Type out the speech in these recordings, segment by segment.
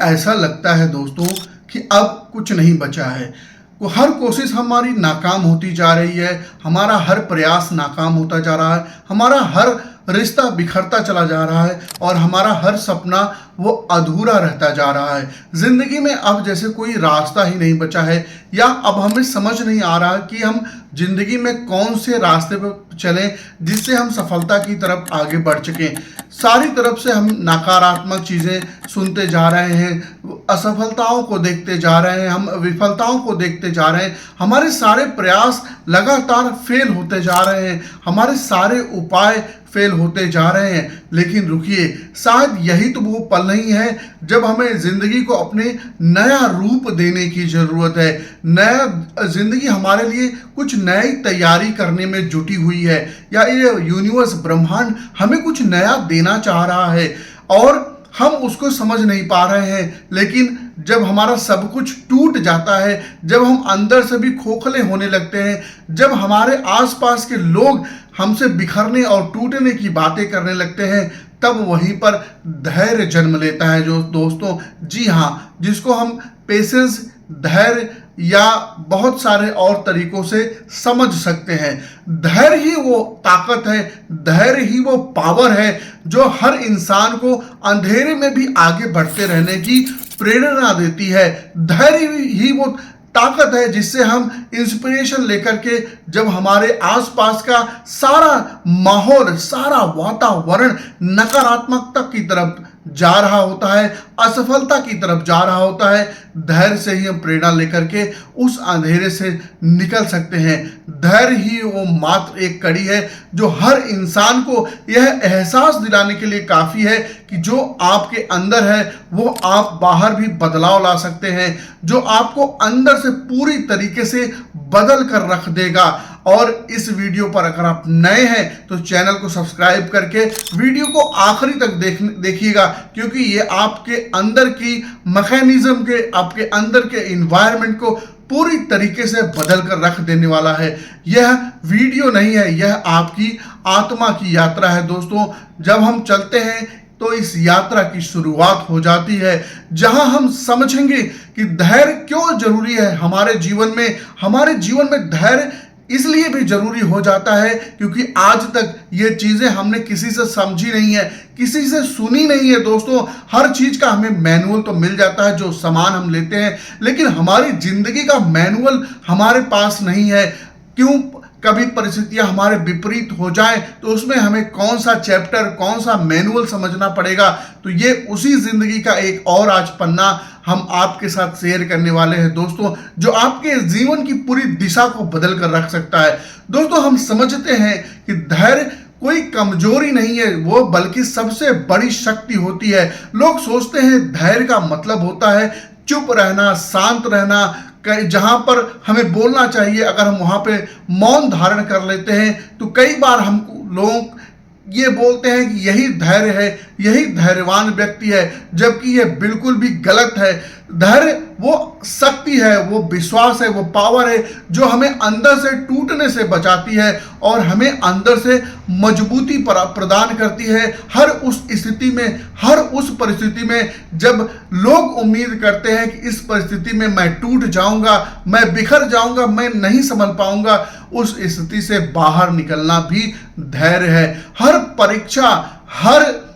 ऐसा लगता है दोस्तों कि अब कुछ नहीं बचा है। हर कोशिश हमारी नाकाम होती जा रही है, हमारा हर प्रयास नाकाम होता जा रहा है, हमारा हर रिश्ता बिखरता चला जा रहा है और हमारा हर सपना वो अधूरा रहता जा रहा है। ज़िंदगी में अब जैसे कोई रास्ता ही नहीं बचा है, या अब हमें समझ नहीं आ रहा कि हम ज़िंदगी में कौन से रास्ते पर चलें जिससे हम सफलता की तरफ आगे बढ़ सकें। सारी तरफ से हम नकारात्मक चीज़ें सुनते जा रहे हैं, असफलताओं को देखते जा रहे हैं, हम विफलताओं को देखते जा रहे हैं, हमारे सारे प्रयास लगातार फेल होते जा रहे हैं, हमारे सारे उपाय फेल होते जा रहे हैं। लेकिन रुकिए, शायद यही तो वो पल नहीं है जब हमें ज़िंदगी को अपने नया रूप देने की ज़रूरत है। नया ज़िंदगी हमारे लिए कुछ नई तैयारी करने में जुटी हुई है, या ये यूनिवर्स ब्रह्मांड हमें कुछ नया देना चाह रहा है और हम उसको समझ नहीं पा रहे हैं। लेकिन जब हमारा सब कुछ टूट जाता है, जब हम अंदर से भी खोखले होने लगते हैं, जब हमारे आसपास के लोग हमसे बिखरने और टूटने की बातें करने लगते हैं, तब वहीं पर धैर्य जन्म लेता है जो दोस्तों। जी हाँ, जिसको हम पेशेंस, धैर्य या बहुत सारे और तरीकों से समझ सकते हैं। धैर्य ही वो ताकत है, धैर्य ही वो पावर है जो हर इंसान को अंधेरे में भी आगे बढ़ते रहने की प्रेरणा देती है। धैर्य ही वो ताकत है जिससे हम इंस्पिरेशन लेकर के जब हमारे आसपास का सारा माहौल, सारा वातावरण नकारात्मकता की तरफ जा रहा होता है, असफलता की तरफ जा रहा होता है, धैर्य से ही हम प्रेरणा लेकर के उस अंधेरे से निकल सकते हैं। धैर्य ही वो मात्र एक कड़ी है जो हर इंसान को यह एहसास दिलाने के लिए काफ़ी है कि जो आपके अंदर है वो आप बाहर भी बदलाव ला सकते हैं, जो आपको अंदर से पूरी तरीके से बदल कर रख देगा। और इस वीडियो पर अगर आप नए हैं तो चैनल को सब्सक्राइब करके वीडियो को आखिरी तक देखिएगा, क्योंकि ये आपके अंदर की मैकेनिज्म के, आपके अंदर के इन्वायरमेंट को पूरी तरीके से बदल कर रख देने वाला है। यह वीडियो नहीं है, यह आपकी आत्मा की यात्रा है दोस्तों। जब हम चलते हैं तो इस यात्रा की शुरुआत हो जाती है, जहां हम समझेंगे कि धैर्य क्यों जरूरी है हमारे जीवन में। हमारे जीवन में धैर्य इसलिए भी जरूरी हो जाता है क्योंकि आज तक ये चीज़ें हमने किसी से समझी नहीं है, किसी से सुनी नहीं है दोस्तों। हर चीज़ का हमें मैनुअल तो मिल जाता है जो सामान हम लेते हैं, लेकिन हमारी ज़िंदगी का मैनुअल हमारे पास नहीं है। क्यों? कभी परिस्थितियां हमारे विपरीत हो जाएं तो उसमें हमें कौन सा चैप्टर, कौन सा मैनुअल समझना पड़ेगा। तो ये उसी ज़िंदगी का एक और आज पन्ना हम आपके साथ शेयर करने वाले हैं दोस्तों, जो आपके जीवन की पूरी दिशा को बदल कर रख सकता है। दोस्तों, हम समझते हैं कि धैर्य कोई कमजोरी नहीं है, वो बल्कि सबसे बड़ी शक्ति होती है। लोग सोचते हैं धैर्य का मतलब होता है चुप रहना, शांत रहना, जहां पर हमें बोलना चाहिए अगर हम वहां पे मौन धारण कर लेते हैं तो कई बार हम लोग ये बोलते हैं कि यही धैर्य है, यही धैर्यवान व्यक्ति है, जबकि ये बिल्कुल भी गलत है। धैर्य वो शक्ति है, वो विश्वास है, वो पावर है जो हमें अंदर से टूटने से बचाती है और हमें अंदर से मजबूती प्रदान करती है। हर उस स्थिति में, हर उस परिस्थिति में जब लोग उम्मीद करते हैं कि इस परिस्थिति में मैं टूट जाऊंगा, मैं बिखर जाऊंगा, मैं नहीं संभल पाऊंगा, उस स्थिति से बाहर निकलना भी धैर्य है। हर परीक्षा, हर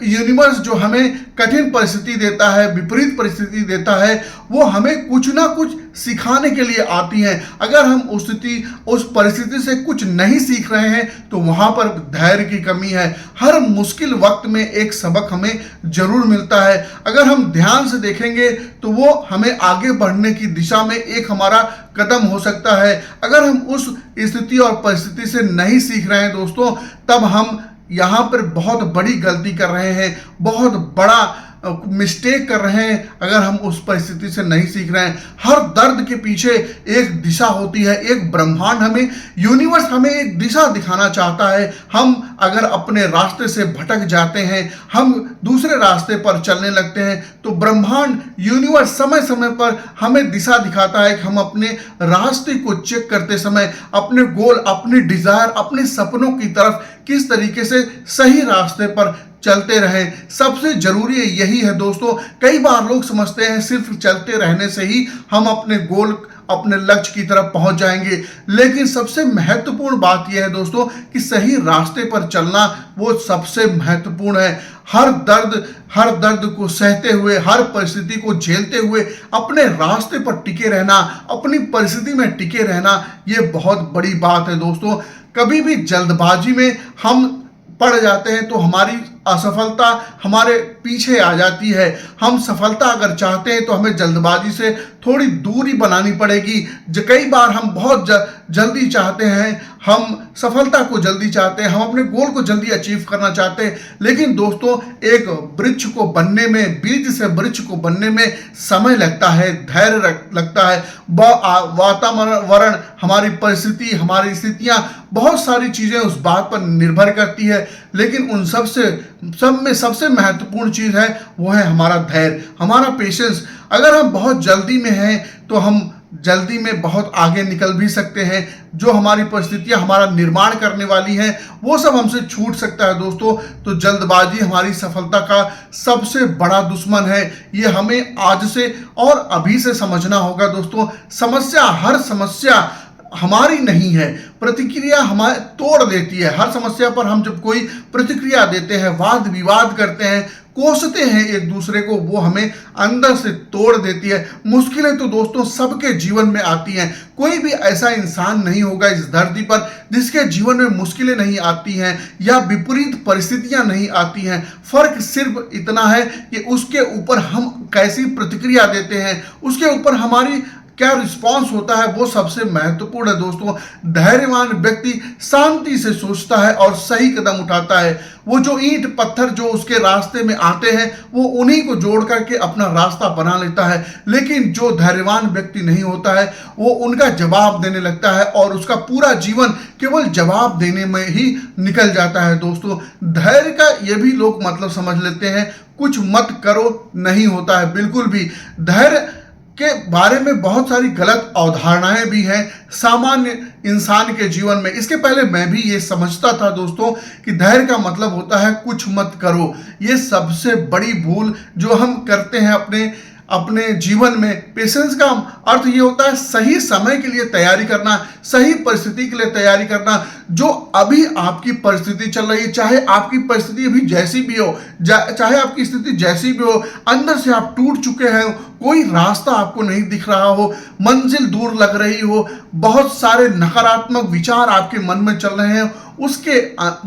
यूनिवर्स जो हमें कठिन परिस्थिति देता है, विपरीत परिस्थिति देता है, वो हमें कुछ ना कुछ सिखाने के लिए आती हैं। अगर हम उस परिस्थिति से कुछ नहीं सीख रहे हैं तो वहाँ पर धैर्य की कमी है। हर मुश्किल वक्त में एक सबक हमें जरूर मिलता है। अगर हम ध्यान से देखेंगे तो वो हमें आगे बढ़ने की दिशा में एक हमारा कदम हो सकता है। अगर हम उस स्थिति और परिस्थिति से नहीं सीख रहे हैं दोस्तों, तब हम यहाँ पर बहुत बड़ी गलती कर रहे हैं, बहुत बड़ा मिस्टेक कर रहे हैं अगर हम उस परिस्थिति से नहीं सीख रहे हैं। हर दर्द के पीछे एक दिशा होती है, एक ब्रह्मांड हमें, यूनिवर्स हमें एक दिशा दिखाना चाहता है। हम अगर अपने रास्ते से भटक जाते हैं, हम दूसरे रास्ते पर चलने लगते हैं, तो ब्रह्मांड, यूनिवर्स समय समय पर हमें दिशा दिखाता है कि हम अपने रास्ते को चेक करते समय अपने गोल, अपने डिजायर, अपने सपनों की तरफ किस तरीके से सही रास्ते पर चलते रहें। सबसे जरूरी यही है दोस्तों। कई बार लोग समझते हैं सिर्फ चलते रहने से ही हम अपने गोल, अपने लक्ष्य की तरफ पहुंच जाएंगे, लेकिन सबसे महत्वपूर्ण बात यह है दोस्तों कि सही रास्ते पर चलना वो सबसे महत्वपूर्ण है। हर दर्द को सहते हुए, हर परिस्थिति को झेलते हुए अपने रास्ते पर टिके रहना, अपनी परिस्थिति में टिके रहना, ये बहुत बड़ी बात है दोस्तों। कभी भी जल्दबाजी में हम पड़ जाते हैं तो हमारी असफलता हमारे पीछे आ जाती है। हम सफलता अगर चाहते हैं तो हमें जल्दबाजी से थोड़ी दूरी बनानी पड़ेगी। कई बार हम बहुत जल्दी चाहते हैं, हम सफलता को जल्दी चाहते हैं, हम अपने गोल को जल्दी अचीव करना चाहते हैं, लेकिन दोस्तों एक वृक्ष को बनने में, बीज से वृक्ष को बनने में समय लगता है, धैर्य लगता है। वातावरण, हमारी परिस्थिति, हमारी स्थितियां, बहुत सारी चीजें उस बात पर निर्भर करती है, लेकिन उन सब में सबसे महत्वपूर्ण चीज है वो है हमारा धैर्य, हमारा पेशेंस। अगर हम बहुत जल्दी में हैं तो हम जल्दी में बहुत आगे निकल भी सकते हैं। जो हमारी परिस्थितियां हमारा निर्माण करने वाली हैं वो सब हमसे छूट सकता है दोस्तों। तो जल्दबाजी हमारी सफलता का सबसे बड़ा दुश्मन है। ये हमें आज से और अभी से समझना होगा दोस्तों। हर समस्या हमारी नहीं है, प्रतिक्रिया हमारे तोड़ देती है। हर समस्या पर हम जब कोई प्रतिक्रिया देते हैं, वाद विवाद करते हैं, कोसते हैं एक दूसरे को, वो हमें अंदर से तोड़ देती है। मुश्किलें तो दोस्तों सबके जीवन में आती हैं। कोई भी ऐसा इंसान नहीं होगा इस धरती पर जिसके जीवन में मुश्किलें नहीं आती हैं या विपरीत परिस्थितियां नहीं आती हैं। फर्क सिर्फ इतना है कि उसके ऊपर हम कैसी प्रतिक्रिया देते हैं, उसके ऊपर हमारी क्या रिस्पॉन्स होता है, वो सबसे महत्वपूर्ण है दोस्तों। धैर्यवान व्यक्ति शांति से सोचता है और सही कदम उठाता है। वो जो ईंट पत्थर जो उसके रास्ते में आते हैं वो उन्हीं को जोड़ करके अपना रास्ता बना लेता है, लेकिन जो धैर्यवान व्यक्ति नहीं होता है वो उनका जवाब देने लगता है और उसका पूरा जीवन केवल जवाब देने में ही निकल जाता है दोस्तों। धैर्य का ये भी लोग मतलब समझ लेते हैं कुछ मत करो नहीं होता है, बिल्कुल भी। धैर्य के बारे में बहुत सारी गलत अवधारणाएं भी हैं सामान्य इंसान के जीवन में। इसके पहले मैं भी ये समझता था दोस्तों कि धैर्य का मतलब होता है कुछ मत करो। ये सबसे बड़ी भूल जो हम करते हैं अपने जीवन में। पेशेंस का अर्थ ये होता है सही समय के लिए तैयारी करना, सही परिस्थिति के लिए तैयारी करना। जो अभी आपकी परिस्थिति चल रही है, चाहे आपकी परिस्थिति अभी जैसी भी हो, चाहे आपकी स्थिति जैसी भी हो, अंदर से आप टूट चुके हैं, कोई रास्ता आपको नहीं दिख रहा हो, मंजिल दूर लग रही हो, बहुत सारे नकारात्मक विचार आपके मन में चल रहे हैं, उसके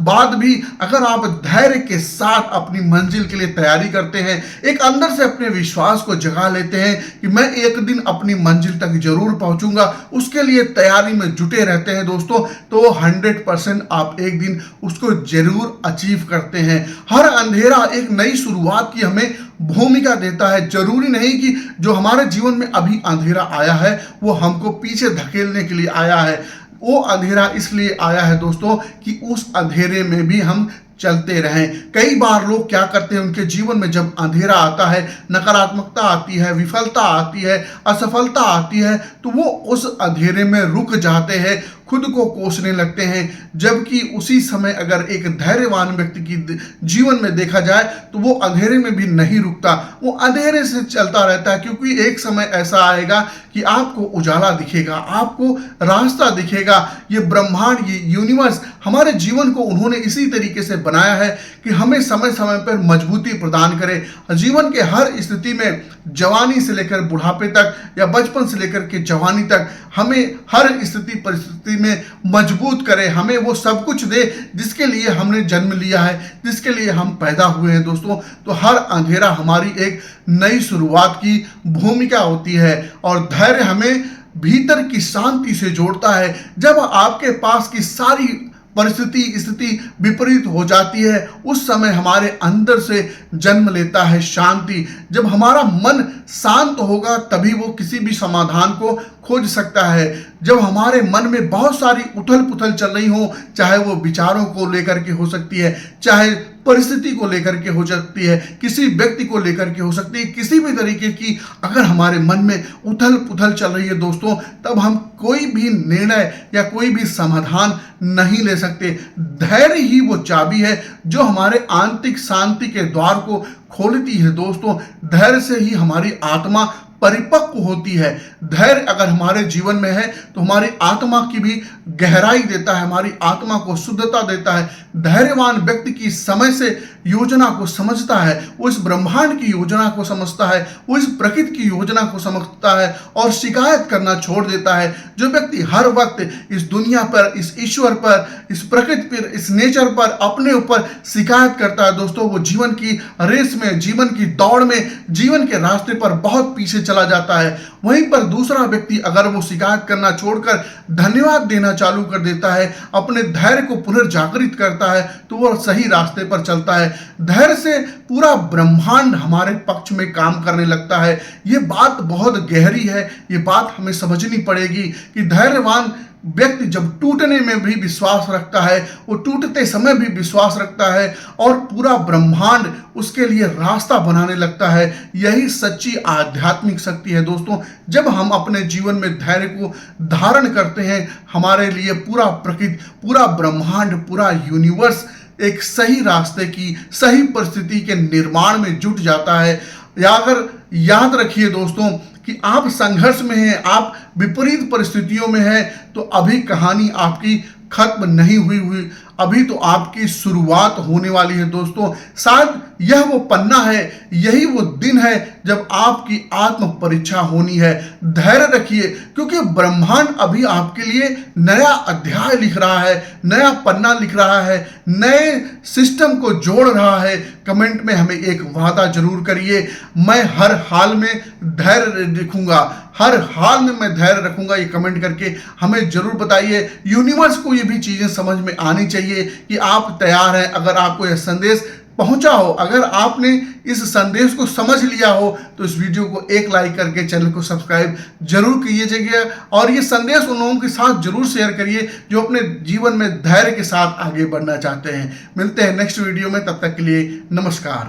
बाद भी अगर आप धैर्य के साथ अपनी मंजिल के लिए तैयारी करते हैं, एक अंदर से अपने विश्वास को जगा लेते हैं कि मैं एक दिन अपनी मंजिल तक जरूर पहुंचूंगा, उसके लिए तैयारी में जुटे रहते हैं दोस्तों, तो 100% आप एक दिन उसको जरूर अचीव करते हैं। हर अंधेरा एक नई शुरुआत की हमें भूमिका देता है। जरूरी नहीं कि जो हमारे जीवन में अभी अंधेरा आया है वो हमको पीछे धकेलने के लिए आया है। वो अंधेरा इसलिए आया है दोस्तों कि उस अंधेरे में भी हम चलते रहें। कई बार लोग क्या करते हैं, उनके जीवन में जब अंधेरा आता है, नकारात्मकता आती है, विफलता आती है, असफलता आती है, तो वो उस अंधेरे में रुक जाते हैं, खुद को कोसने लगते हैं। जबकि उसी समय अगर एक धैर्यवान व्यक्ति की जीवन में देखा जाए तो वो अंधेरे में भी नहीं रुकता, वो अंधेरे से चलता रहता है, क्योंकि एक समय ऐसा आएगा कि आपको उजाला दिखेगा, आपको रास्ता दिखेगा। ये ब्रह्मांड, ये यूनिवर्स, हमारे जीवन को उन्होंने इसी तरीके से बनाया है कि हमें समय समय पर मजबूती प्रदान करे। जीवन के हर स्थिति में, जवानी से लेकर बुढ़ापे तक या बचपन से लेकर के जवानी तक, हमें हर स्थिति परिस्थिति में मजबूत करे, हमें वो सब कुछ दे जिसके लिए हमने जन्म लिया है, जिसके लिए हम पैदा हुए हैं दोस्तों। तो हर अंधेरा हमारी एक नई शुरुआत की भूमिका होती है और धैर्य हमें भीतर की शांति से जोड़ता है। जब आपके पास की सारी स्थिति विपरीत हो जाती है, उस समय हमारे अंदर से जन्म लेता है शांति। जब हमारा मन शांत होगा तभी वो किसी भी समाधान को खोज सकता है। जब हमारे मन में बहुत सारी उथल पुथल चल रही हो, चाहे वो विचारों को लेकर के हो सकती है, चाहे परिस्थिति को लेकर के हो सकती है, किसी व्यक्ति को लेकर के हो सकती है, किसी भी तरीके की अगर हमारे मन में उथल पुथल चल रही है दोस्तों, तब हम कोई भी निर्णय या कोई भी समाधान नहीं ले सकते। धैर्य ही वो चाबी है जो हमारे आंतरिक शांति के द्वार को खोलती है दोस्तों। धैर्य से ही हमारी आत्मा परिपक्व होती है। धैर्य अगर हमारे जीवन में है तो हमारी आत्मा की भी गहराई देता है, हमारी आत्मा को शुद्धता देता है। धैर्यवान व्यक्ति की समय से योजना को समझता है, वो इस ब्रह्मांड की योजना को समझता है, वो इस प्रकृति की योजना को समझता है और शिकायत करना छोड़ देता है। जो व्यक्ति हर वक्त इस दुनिया पर, इस ईश्वर पर, इस प्रकृति पर, इस नेचर पर, अपने ऊपर शिकायत करता है दोस्तों, वो जीवन की रेस में, जीवन की दौड़ में, जीवन के रास्ते पर बहुत पीछे चला जाता है। वहीं पर दूसरा व्यक्ति अगर वो शिकायत करना छोड़कर धन्यवाद देना चालू कर देता है, अपने धैर्य को पुनर्जागृत करता है, तो वो सही रास्ते पर चलता है। धैर्य से पूरा ब्रह्मांड हमारे पक्ष में काम करने लगता है। ये बात बहुत गहरी है, ये बात हमें समझनी पड़ेगी कि धैर्यवान व्यक्ति जब टूटने में भी विश्वास रखता है, वो टूटते समय भी विश्वास रखता है और पूरा ब्रह्मांड उसके लिए रास्ता बनाने लगता है। यही सच्ची आध्यात्मिक शक्ति है दोस्तों। जब हम अपने जीवन में धैर्य को धारण करते हैं, हमारे लिए पूरा प्रकृति, पूरा ब्रह्मांड, पूरा यूनिवर्स एक सही रास्ते की, सही परिस्थिति के निर्माण में जुट जाता है। या अगर याद रखिए दोस्तों कि आप संघर्ष में हैं, आप विपरीत परिस्थितियों में हैं, तो अभी कहानी आपकी खत्म नहीं हुई, अभी तो आपकी शुरुआत होने वाली है दोस्तों। शायद यह वो पन्ना है, यही वो दिन है जब आपकी आत्म परीक्षा होनी है। धैर्य रखिए क्योंकि ब्रह्मांड अभी आपके लिए नया अध्याय लिख रहा है, नया पन्ना लिख रहा है, नए सिस्टम को जोड़ रहा है। कमेंट में हमें एक वादा जरूर करिए, मैं हर हाल में धैर्य रखूंगा, हर हाल में मैं धैर्य रखूंगा। ये कमेंट करके हमें जरूर बताइए। यूनिवर्स को ये भी चीजें समझ में आनी चाहिए कि आप तैयार हैं। अगर आपको यह संदेश पहुंचा हो, अगर आपने इस संदेश को समझ लिया हो, तो इस वीडियो को एक लाइक करके चैनल को सब्सक्राइब जरूर कीजिएगा और ये संदेश उन लोगों के साथ जरूर शेयर करिए जो अपने जीवन में धैर्य के साथ आगे बढ़ना चाहते हैं। मिलते हैं नेक्स्ट वीडियो में, तब तक के लिए नमस्कार।